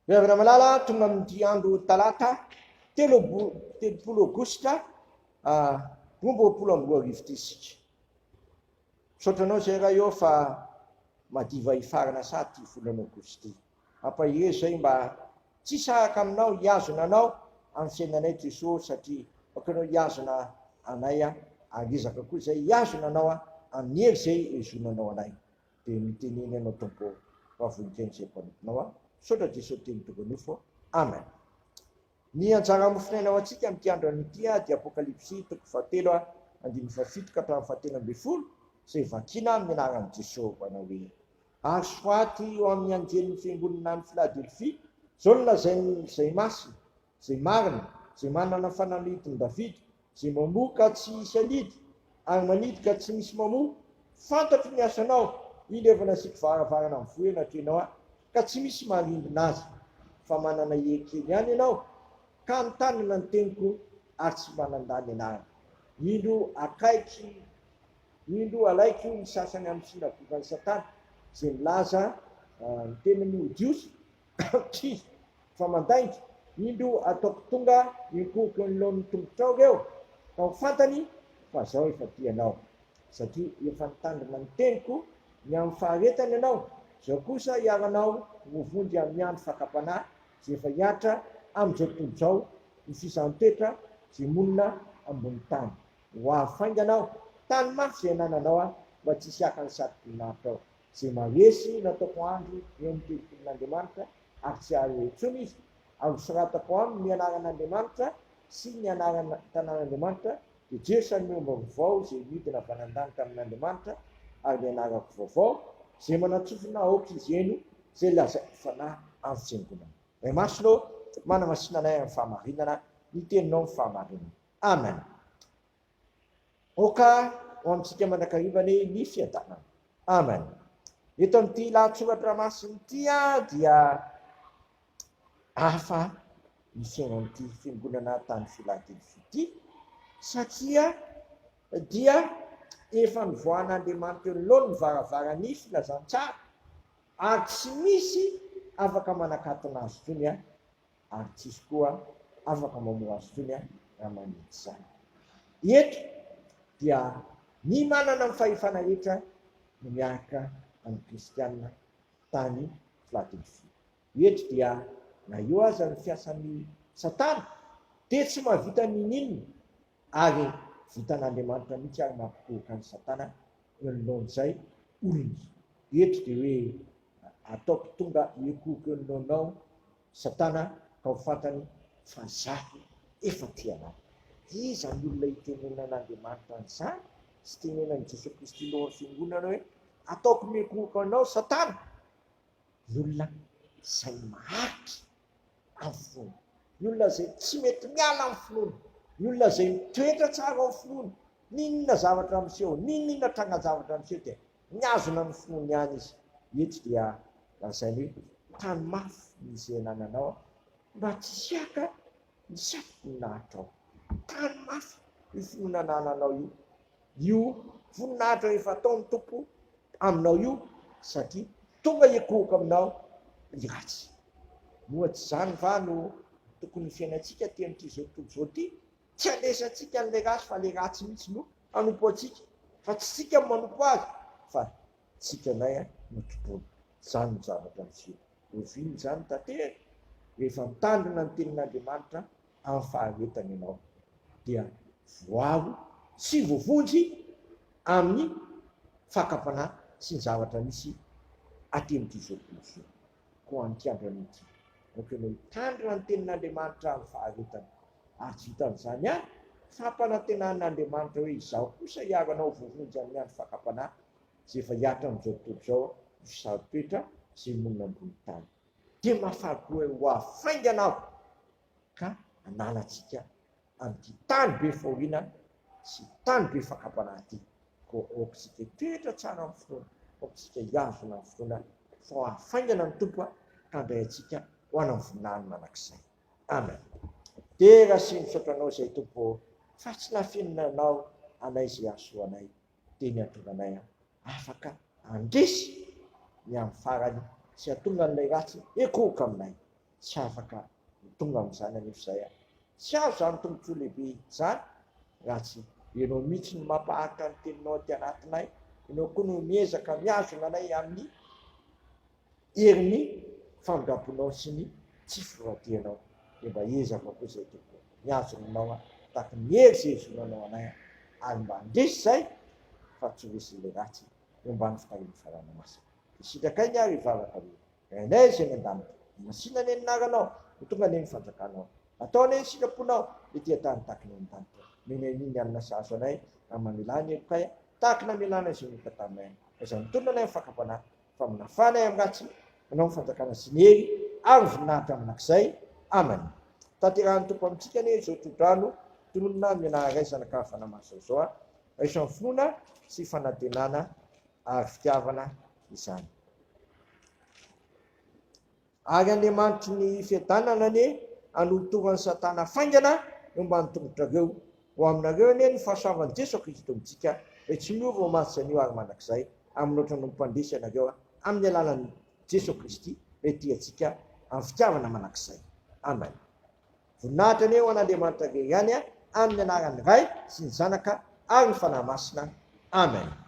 Rehefa malala tonga amin'ny andro talata 30 Aogositra 2022 isika. Sotranao zay raha eo fa madiva ifarana saty volana Aogositra. Ampahere zay mba tsy saraka aminao hiazona anao amin'ny fiainanay Jesosy satria okanao hiazona anay arizaka koa zay hiazona anao amin'ny hery zay ezonanao anay. Dia miteneny anao tompo vavonikeny zay mpanomponao sotra Jesosy teny tokonofo. Amen. Ny anjara mofinainao antsika amin'ity andro an'ity dia Apokalipsy 7:7-7 izay vakiana amin'ny anaran'i Jesosy manao hoe: ary soaty eo amin'ny anjelin'ny fiangonana ny Filadelfia zao no lazainy izay masina, izay marina, izay manana fanalidiny Davidy, izay mamoa ka tsy misy alidy ary manidy ka tsy misy mamoa. Fantatro ny asanao, ilevana sika varavarana amin'ny voena atrenao ka tsy misy marindina azy, fa manana ekely ihany ianao ka nitanana ny teniko ary tsy manan-dany anarana. Indro alaiky ny sasany amin'ny sinagogan'ny Satana izay milaza ny tenany Diosy fa mandainga. Indro ataoko tonga hikoky ny lohan'ny tombotrao reo ka ho fantany fa zao efa tianao, satria efa nitandrina ny teniko ny amin'ny faharetany ianao. Zao kosa iaranao hovonjy amin'ny andro fakapanahy izay efa hiatra amin'izao tontolo izao ny fisantoetra izay monina ambony tany. Ho afainganao tany mafy izay nananao mba tsy hisy akany satim-pirinahitra ao. Izay maresy nataoko andro eo amin'ny telopolon'Andriamanitra ary tsy ary intsony izy, ary soratako aminy ny anaran'Andriamanitra sy ny anarana tanàn'Andriamanitra dia Jesosy ny vaovao izay midina avy an-danitra amin'Andriamanitra, ary ny anarako vaovao izay manatsofina aoka izy eno izay lazaiko fanahy amin'ny fiangonana. Ray masonao manamasinana anay amin'ny fahamarinana, ny teninao amin'ny fahamarinana. Amen. Oka ho amintsika mandrakarivany ny fiadanana. Amen. Eto amin'ity lahatsoratra masina ity dia hafa ny fiainan'ity fiangonana tany Filadelfia ity, satria dia efa nivoahan'Andriamanitra eo lohany ny varavarany filazantsara ary tsy misy afaka manakatona azy itony ary tsisy koa afaka mamoa azy itony raha manidy zany. Eto dia ny manana ny fahefana rehetra no miaraka amin'ny kristianina tany Filadelfia. Eto dia na eo aza ny fiasan'ny Satana dia tsy mahavita ninino, ary vitan'Andriamanitra mihitsy ary mampitoka ny Satana eo alohan'izay olona. Eto dia hoe ataoko tonga hikoky eo alohanao Satana ka ho fantany fa zaho efa tianao. Iza ny olona hitenenan'Andriamanitra an'izany sy tenenan'i Jesosy Kristy lohan'ny fiangonana hoe ataoko mikoky anao Satana? Ny olona izay mahaky amin'ny finoana, ny olona izay tsy mety miala amin'ny finoana, ny olona izay mitoetra tsara amin'ny finoana, ninona zavatra miseho, ninona trangan-javatra miseho dia miazona amin'ny finoana ihany izy. Eto dia lazainy hoe tany mafy izay nananao mba tsy siaka ny satim-pirinahitra ao. Tany mafy io finoana nananao io voninahitra rehefa ataon'ny tompo aminao io, satria tonga hikoky aminao ny ratsy. Moa tsy zany va no tokony fiainantsika ty amin'ity zao tontolo zao ty, tsy alesantsika an'ilay ratsy fa le ratsy mihitsy no hanompo antsika, fa tsy sika manompo azy fa tsika nay no tompony. Zany ny zavatra miseho. Oviny zany tanteraka rehefa mitandrina ny tenin'Andriamanitra amin'ny faharetany ianao dia voavo sy voavonjy amin'ny fakapanahy sy ny zavatra misy aty amin'ity zao tontolo zao. Ko an'ity andro an'ity okany mitandrina ny tenin'Andriamanitra amin'ny faharetany, ary tsy vitan'izany ihany fampanantenan'Andriamanitra hoe izaho kosa hiaranao voavonjy amin'ny andro fakapanahy izay efa hiatra amin'izao tontolo zao fisatoetra izay monina ambony tany. Dia mahafaly ho afainganao ka analantsika amin'ity tany be fahoriana sy tany be fakapanahy ity, ko aokitsika toetra tsara amin'ny finoana, aokitsika hiazona amin'ny finoana, fa ho afaingana ny tompo ka handray antsika ho an'ny voninahiny manakizay. Amen. Dia raha sy misotranao izay tompo fa tsy nafenonanao anay izay aso anay, teny atonganay afaka andresy ny amin'ny farany sy atonga n'ilay ratsy hikoky aminay. tsy afaka tonga amin'izany anefa izay tsy azo zany tombontsoa lehibe zany raha tsy ianao mihitsy ny mampahaka ny teninao aty anatinay, ianao koa no miezaka miazona anay amin'ny herin'ny fandaponao sy ny tsy fivatenao, de mba ezaka koa zay toko miazona anao tahaka ny hery zay ezonanao anay ary mba andresy zay fa tsy resy le ratsy eo ambany fitahiny farana masina. Sitraka iny ary ivavaka re inay zay mandamina masina ny anaranao ny tonga ny fanjakanao ataonay ny sitraponao le tia tany takiny ny tany menay niny amina saso anay amamilany ekokay tahaka na milana zay nota taminay fa mitondra anay mifakapana fa minafanay amin'ny ratsy manao fanjakana sy ny hery ary voninahitra aminak'izay amany. Tanterahany tompo amintsika ne zao todrano tononona mianara zanakafana maso zao isan'ny finoana sy fanantenana ary fitiavana izany. Ary Andriamanitry ny fiadanana ne anolotoran'ny Satana faingana eo ambany tongotrareo ho aminareo ne ny fahasoavan'i Jesosy Kristy amintsika hoe tsy miova maty anio ary manak'izay amin'ohatra no mpandresy anareo amin'ny alalan'i Jesosy Kristy hoe tiantsika amin'ny fitiavana manak'izay. Amen. Voninahitra ne ho an'Andriamanitra rery ihany amin'ny anaran'ny Ray sy ny Zanaka ary ny fanahy masina. Amen.